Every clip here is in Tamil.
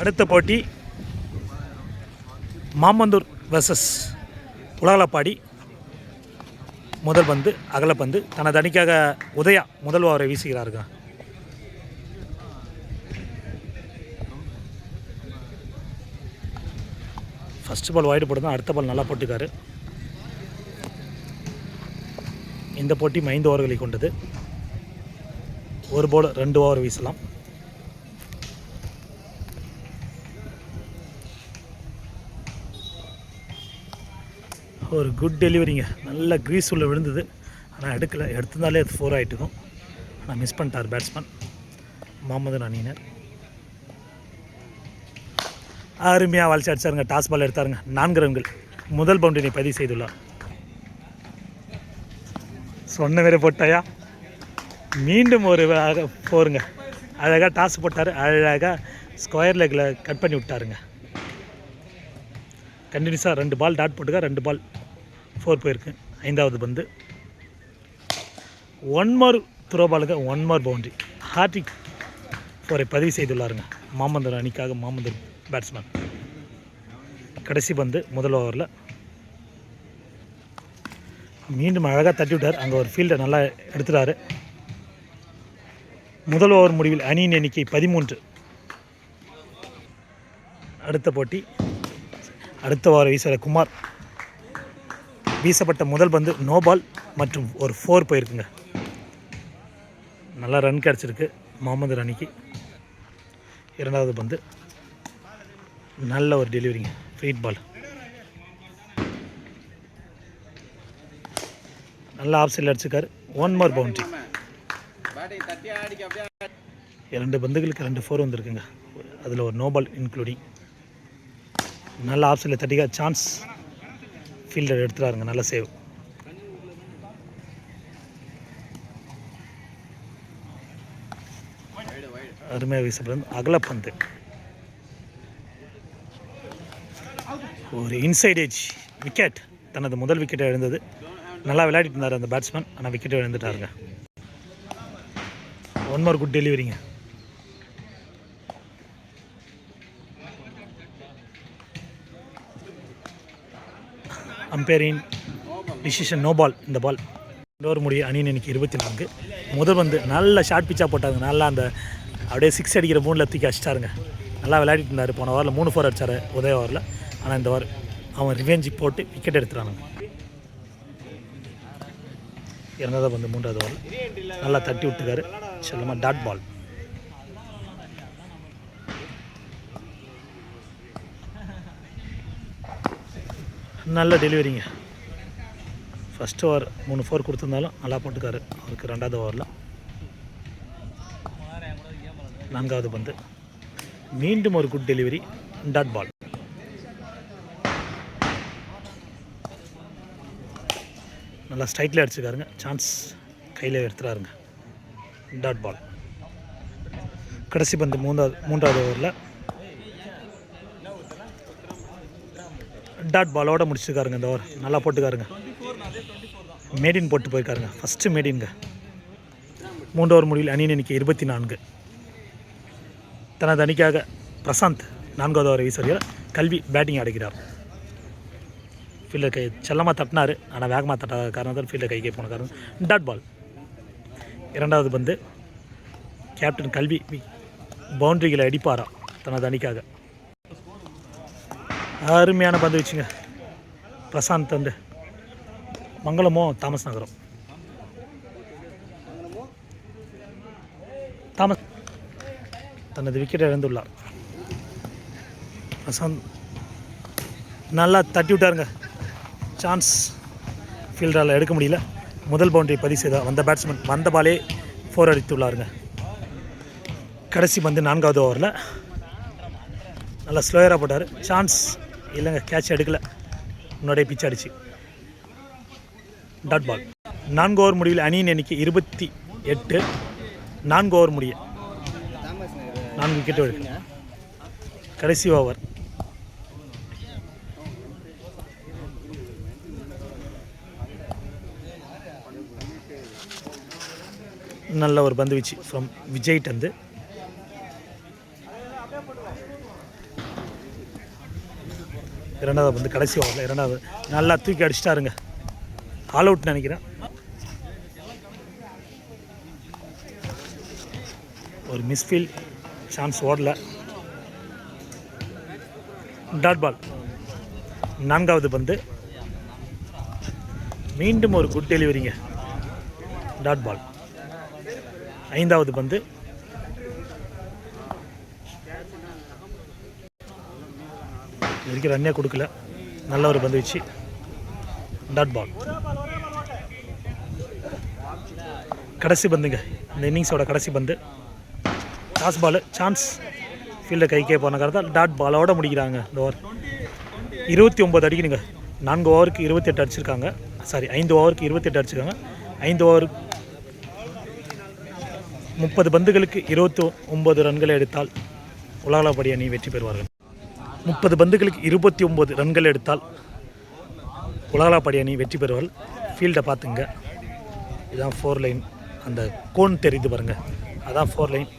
அடுத்த போட்டி மாமந்தூர் வெர்சஸ் உலகளப்பாடி. முதல் பந்து அகலப்பந்து. தனது அணிக்காக உதயா முதல் ஓவரை வீசுகிறார்கள். ஃபஸ்ட் பால் வைடு போட்டு தான் அடுத்த பால் நல்லா போட்டுக்காரு. இந்த போட்டி 5 ஓவர்களை கொண்டது. ஒரு பால் 2 ஓவர் வீசலாம். ஒரு குட் டெலிவரிங்க. நல்ல க்ரீஸ் உள்ள விழுந்தது, ஆனால் எடுக்கலை. எடுத்திருந்தாலே அது 4 ஆகிட்டுக்கும். ஆனால் மிஸ் பண்ணிட்டார் பேட்ஸ்மேன் முகமது அணியினர். அருமையாக வளைச்சி அடிச்சாருங்க. டாஸ் பால் எடுத்தாருங்க. 4 ரன்கள் முதல் பவுண்டரியை பதிவு செய்துள்ளார். சொன்ன வேறு போட்டாயா. மீண்டும் ஒரு போருங்க. அழகாக டாஸ் போட்டார். அழகாக ஸ்கொயர் லெக்கில் கட் பண்ணி விட்டாருங்க. கண்டினியூஸாக 2 பால் டாட் போட்டுக்கா. 2 பால் 4 போயிருக்கு. 5வது பந்து. 1 மோர் த்ரோ பாலுங்க. 1 மோர் பவுண்ட்ரி. ஹார்டிக் 4ஐ பதிவு செய்துள்ளாருங்க மாமந்தூர் அணிக்காக மாமந்தூர் பேட்ஸ்மேன். கடைசி பந்து முதல் ஓவரில். மீண்டும் அழகாக தட்டி விட்டார். அங்கே ஒரு ஃபீல்டை நல்லா எடுத்துட்டார். முதல் ஓவர் முடிவில் அணியின் எண்ணிக்கை 13. அடுத்த போட்டி அடுத்த ஓவர் வீசுகிற குமார். வீசப்பட்ட முதல் பந்து நோ பால் மற்றும் ஒரு 4 போயிருக்குங்க. நல்லா ரன் கிடச்சிருக்கு முகமது அணிக்கு. 2வது பந்து நல்ல ஒரு டெலிவரிங்க. ஃப்ரீட் பால். நல்லா ஆஃப் சைடில் அடிச்சிருக்காரு. 1 மோர் பவுண்ட்ரி. 2 பந்துகளுக்கு 2 4 வந்திருக்குங்க. அதில் ஒரு நோ பால் இன்க்ளூடிங். நல்லா ஆஃப் சைடில் தட்டிக்கா. Chance fielder எடுத்துறாருங்க. நல்ல சேவ். அருமையாக வீசப்படும் அகலப்பந்து. ஒரு இன்சைட் ஏஜ் விக்கெட். தனது முதல் விக்கெட்டை இழந்தது. நல்லா விளையாடிட்டு இருந்தார் அந்த பேட்ஸ்மேன், ஆனால் விக்கெட்டை இழந்துட்டாருங்க. 1 மோர் குட் டெலிவரிங்க. அம்பையரின் டிசிஷன் நோ பால். இந்த பால் ஓவர் முடிய அணியின் எண்ணிக்கை 24. முதல் வந்து நல்ல ஷார்ட் பிச்சாக போட்டாங்க. நல்லா அந்த அப்படியே 6 அடிக்கிற மூணில் தூக்கி அடிச்சிட்டாருங்க. நல்லா விளையாடிட்டு இருந்தார். போன ஓவரில் 3 4 அடித்தார் உதய ஓவரில். ஆனால் இந்த ஓவர் அவன் ரிவெஞ்சி போட்டு விக்கெட் எடுத்துட்டானுங்க. 2வது பந்து 3வது ஓவரில் நல்லா தட்டி விட்டுக்காரு. செல்லமாக டாட் பால். நல்ல டெலிவரிங்க. ஃபஸ்ட் ஓவர் 3 4 கொடுத்துருந்தாலும் நல்லா போட்டுக்காரு அவருக்கு. 2வது ஓவரில் 4வது பந்து மீண்டும் ஒரு குட் டெலிவரி. டாட் பால். நல்லா ஸ்ட்ரைட்டில் அடிச்சுக்காருங்க. சான்ஸ் கையில் எடுத்துறாருங்க. Dot ball. கடைசி பந்து 3வது ஓவரில் டாட் பாலோடு முடிச்சுக்காருங்க. இந்த ஓவர் நல்லா போட்டுக்காருங்க. மேடின் போட்டு போயிருக்காருங்க. ஃபஸ்ட்டு மேடின்ங்க. 3 ஓவர் முடிவில் அணியின் எண்ணிக்கை 24. தனது அணிக்காக பிரசாந்த் 4வது ஓவர் வீசுகிறார். கல்வி பேட்டிங் ஆடுகிறார். ஃபீல்டர் கை செல்லமாக தட்டினார், ஆனால் வேகமாக தட்டாத காரணத்தால் ஃபீல்டர் கைக்கே போன காரணம். Dot ball. 2வது பந்து கேப்டன் கல்வி பவுண்ட்ரிகளை அடிப்பாரா தனது அணிக்காக. அருமையான பந்து வச்சுங்க பிரசாந்த். வந்து மங்களமோ தாமஸ் நகரம். தாமஸ் தனது விக்கெட்டை இழந்துள்ளார். பிரசாந்த் நல்லா தட்டி விட்டாருங்க. சான்ஸ் ஃபீல்டரால் எடுக்க முடியல. முதல் பவுண்டரி பதிவு செய்தால் வந்த பேட்ஸ்மேன் வந்த பாலே 4 அடித்துள்ளாருங்க. கடைசி பந்து 4வது ஓவரில் நல்லா ஸ்லோயராக போட்டார். சான்ஸ் இல்லைங்க, கேட்ச் எடுக்கலை. முன்னாடியே பிச் அடிச்சு டாட் பால். 4 ஓவர் முடிவில் அணியின் எண்ணிக்கை 28. 4 ஓவர் முடிய 4 விக்கெட்டு எடுக்கு. கடைசி ஓவர் நல்ல ஒரு பந்து வீச்சு ஃப்ரம் விஜய்ட். வந்து இரண்டாவது பந்து கடைசி ஓவரில் இரண்டாவது நல்லா தூக்கி அடிச்சிட்டாருங்க. ஆல் அவுட் நினைக்கிறேன். ஒரு மிஸ்ஃபீல், சான்ஸ் ஓடல. Dot ball. நான்காவது பந்து மீண்டும் ஒரு குட் டெலிவரிங்க. Dot ball. ஐந்தாவது பந்து இதுக்கு ரன்னே கொடுக்கல. நல்ல ஒரு பந்து வச்சு டாட் பால். கடைசி பந்துங்க, இந்த இன்னிங்ஸோட கடைசி பந்து. Toss ball, chance. ஃபீல்டை கைக்கே போன காரணத்தால் டாட் பாலோட முடிக்கிறாங்க இந்த ஓவர். 29 அடிக்கணுங்க. 4 ஓவருக்கு 28 அடிச்சிருக்காங்க. சாரி, 5 ஓவருக்கு 28 அடிச்சிருக்காங்க. 5 ஓவர் 30 பந்துகளுக்கு 29 ரன்களை எடுத்தால் உலகளப்படி அணி வெற்றி பெறுவார்கள். 30 பந்துகளுக்கு 29 ரன்கள் எடுத்தால் உலகளப்படி அணி வெற்றி பெறுவார்கள். ஃபீல்டை பார்த்துங்க. இதுதான் 4 லைன். அந்த கோன் தெரியுது பாருங்கள், அதான் 4 லைன்.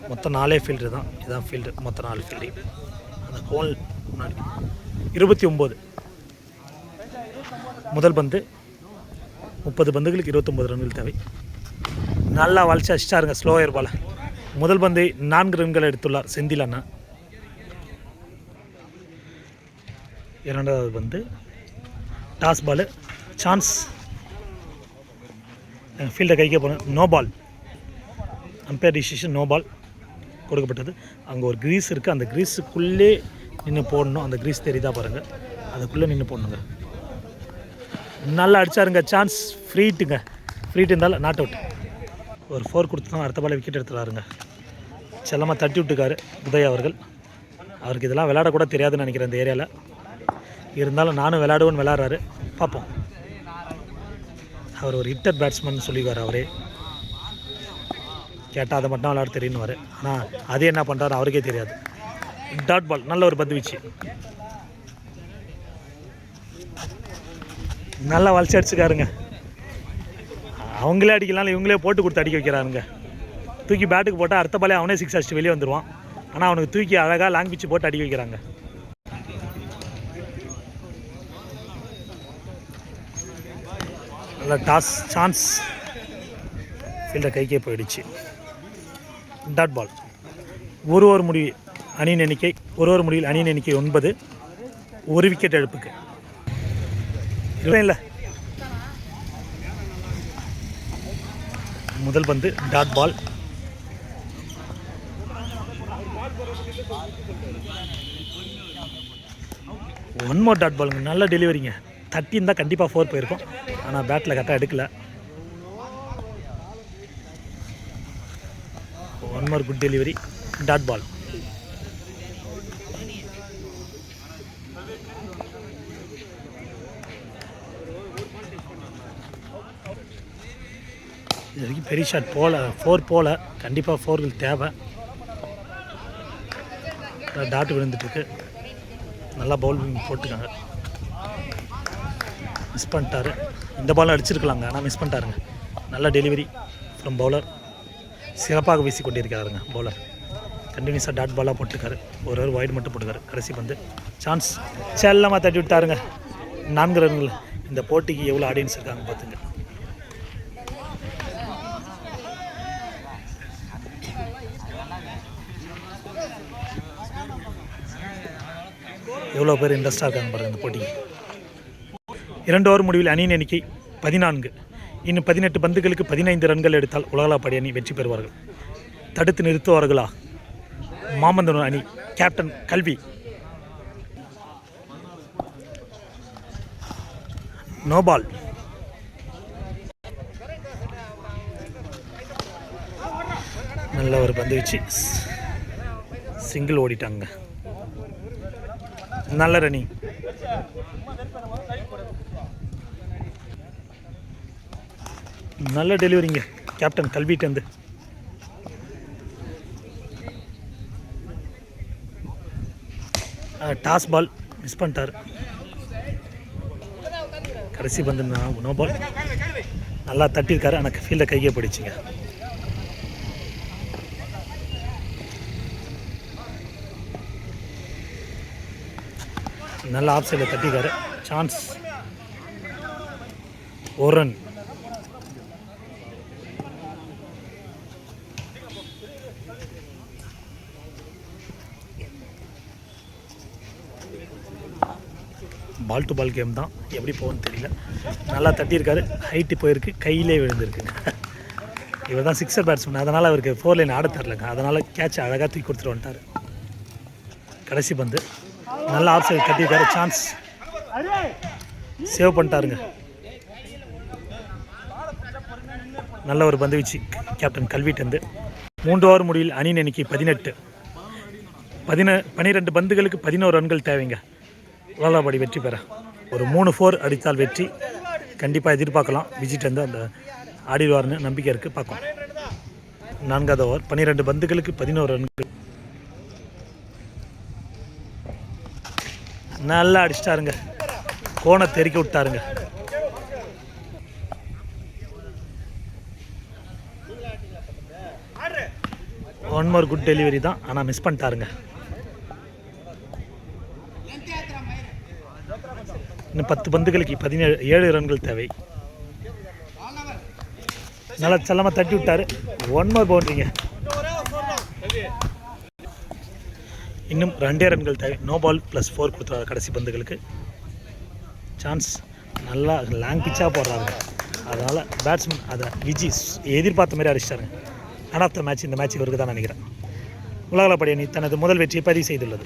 மொத்தம் 4 ஃபீல்டு தான். இதுதான் ஃபீல்டு, மொத்தம் 4 ஃபீல்டு. அந்த கோல் முன்னாடி 29. முதல் பந்து 30 பந்துகளுக்கு 29 ரன்கள் தேவை. நல்லா வளைச்சி அடிச்சிட்டாருங்க ஸ்லோயர் பால். முதல் பந்தை 4 ரன்கள் எடுத்துள்ளார் செந்தில் அண்ணா. இரண்டாவது பந்து டாஸ் பால், சான்ஸ். ஃபீல்டை கைக்கே போன no ball. Umpire decision no ball கொடுக்கப்பட்டது. அங்கே ஒரு க்ரீஸ் இருக்குது, அந்த க்ரீஸுக்குள்ளே நின்று போடணும். அந்த க்ரீஸ் தெரியுதா பாருங்கள், அதுக்குள்ளே நின்று போடணுங்க. நல்லா அடித்தாருங்க. சான்ஸ். ஃப்ரீட்டுங்க. ஃப்ரீட் இருந்தாலும் நாட் அவுட். ஒரு 4 கொடுத்தோம். அடுத்த பால் விக்கெட் எடுத்துறாருங்க. செல்லமாக தட்டி விட்டுக்காரு உதய் அவர்கள். அவருக்கு இதெல்லாம் விளையாடக்கூட தெரியாதுன்னு நினைக்கிறேன் இந்த ஏரியாவில். இருந்தாலும் நானும் விளையாடுவேன்னு விளையாடுறாரு. பார்ப்போம். அவர் ஒரு ஹிட்டர் பேட்ஸ்மேன் சொல்லிக்குவார் அவரே. கேட்டால் அதை மட்டும் விளையாட தெரியும்னுவார். ஆனால் அது என்ன பண்ணுறாரு அவருக்கே தெரியாது. Dot ball. நல்ல ஒரு பந்து வீச்சு. நல்லா வளைச்சி அடிச்சுக்காருங்க. அவங்களே அடிக்கலாம், இவங்களே போட்டு கொடுத்து அடிக்க வைக்கிறாருங்க. தூக்கி பேட்டுக்கு போட்டால் அடுத்த பாலே அவனே 6 அடிச்சுட்டு வெளியே வந்துடுவான். ஆனால் அவனுக்கு தூக்கி அழகாக லாங் பிச்சு போட்டு அடிக்க வைக்கிறாங்க. நல்ல டாஸ், சான்ஸ். ஃபீல்டை கைக்கே போயிடுச்சு. Dot ball. ஒரு ஓவர் முடிவு அணியின் எண்ணிக்கை, ஒரு ஓவர் முடிவில் அணியின் எண்ணிக்கை 9. ஒரு விக்கெட் இழப்புக்கு. இல்லை, முதல் பந்து dot ball. One more dot பாலுங்க. நல்ல டெலிவரிங்க. தட்டி இருந்தால் கண்டிப்பாக 4 போயிருக்கும். ஆனால் பேட்டில் கரெக்டாக எடுக்கலை. One more good delivery. Dot ball. இது வரைக்கும் பெரிய ஷாட் போகல, 4 போகல. கண்டிப்பாக 4கள் தேவை. டாட் விழுந்துட்டுருக்கு. நல்லா பவுலிங் போட்டுருக்காங்க. மிஸ் பண்ணிட்டாரு. இந்த பாலும் அடிச்சிருக்கலாங்க, ஆனால் மிஸ் பண்ணிட்டாருங்க. நல்ல டெலிவரி ஃப்ரம் பவுலர். சிறப்பாக வீசி கொண்டிருக்கிறாருங்க பவுலர். கண்டினியூஸாக டாட் பாலாக போட்டுருக்காரு. ஒரு வைடு மட்டும் போட்டுக்காரு. கடைசி பந்து சான்ஸ். செல்லமாக தட்டி விட்டாருங்க. 4 ரன்கள். இந்த போட்டிக்கு எவ்வளோ ஆடியன்ஸ் இருக்காங்க பார்த்துங்க. எவ்வளோ பேர் இன்ட்ரெஸ்டாக இருக்காங்க பாருங்கள் இந்த போட்டிக்கு. 2 ஓவர் முடிவில் அணியின் எண்ணிக்கை 14. இன்னும் 18 பந்துகளுக்கு 15 ரன்கள் எடுத்தால் உலகளப்படி அணி வெற்றி பெறுவார்கள். தடுத்து நிறுத்துவார்களா மாமந்தனூர் அணி? கேப்டன் கல்வி. நோபால். நல்ல ஒரு பந்து வச்சு சிங்கிள் ஓடிட்டாங்க. நல்ல ரன்னிங். நல்ல டெலிவரிங்க கேப்டன் கல்விட்டேருந்து. டாஸ் பால் மிஸ் பண்ணிட்டார். கடைசி பந்து நோ பால். நல்லா தட்டியிருக்காரு, ஆனால் ஃபீல்டை கையே போயிடுச்சுங்க. நல்ல ஆஃப் சைடில் தட்டிக்காரு. சான்ஸ் ஒரு run. Ball to ball game தான், எப்படி போகும்னு தெரியல. நல்லா தட்டியிருக்காரு, ஹைட்டு போயிருக்கு, கையிலே விழுந்திருக்குங்க. இவர் தான் சிக்ஸர் பேட்ஸ்மேன், அதனால் அவருக்கு 4 லைன் ஆட தரலங்க. அதனால் கேட்ச் அழகாக தூக்கி கொடுத்துட்டு வந்துட்டார். கடைசி பந்து நல்லா ஆஃப் சைடு தட்டியிருக்காரு. சான்ஸ் சேவ் பண்ணிட்டாருங்க. நல்ல ஒரு பந்து வீச்சு கேப்டன் கல்விட்டந்து. 3 ஓவர் முடிவில் அணியின் எண்ணிக்கை 18. 12 பந்துகளுக்கு 11 ரன்கள் தேவைங்க விளாடபடி வெற்றி பெற. ஒரு 3-4 அடித்தால் வெற்றி கண்டிப்பாக எதிர்பார்க்கலாம். விஜிட் வந்து அந்த ஆடிடுவார்னு நம்பிக்கை இருக்குது, பார்க்கலாம். 4வது ஓவர் 12 பந்துகளுக்கு 11 ரன்கள். நல்லா அடிச்சிட்டாருங்க, கோணை தெறிக்க விட்டாருங்க. ஒன் மோர் குட் டெலிவரி தான், ஆனால் மிஸ் பண்ணிட்டாருங்க. இன்னும் 10 பந்துகளுக்கு 7 ரன்கள் தேவை. நல்லா செல்லமாக தட்டி விட்டார். 1 மோர் பவுண்டரிங்க. இன்னும் 2 ரன்கள் தேவை. நோ பால் +4 கொடுத்துறாரு கடைசி பந்துகளுக்கு. சான்ஸ் நல்லா லாங் பிச்சாக போடுறாங்க. அதனால் பேட்ஸ்மேன் அதை விஜி எதிர்பார்த்த மாதிரி அடிச்சிட்டாருங்க. மேன் ஆஃப் த மேட்ச் இந்த மேட்ச் இவருக்கு தான் நினைக்கிறேன். உலகளப்படி அணி தனது முதல் வெற்றியை பதிவு செய்துள்ளது.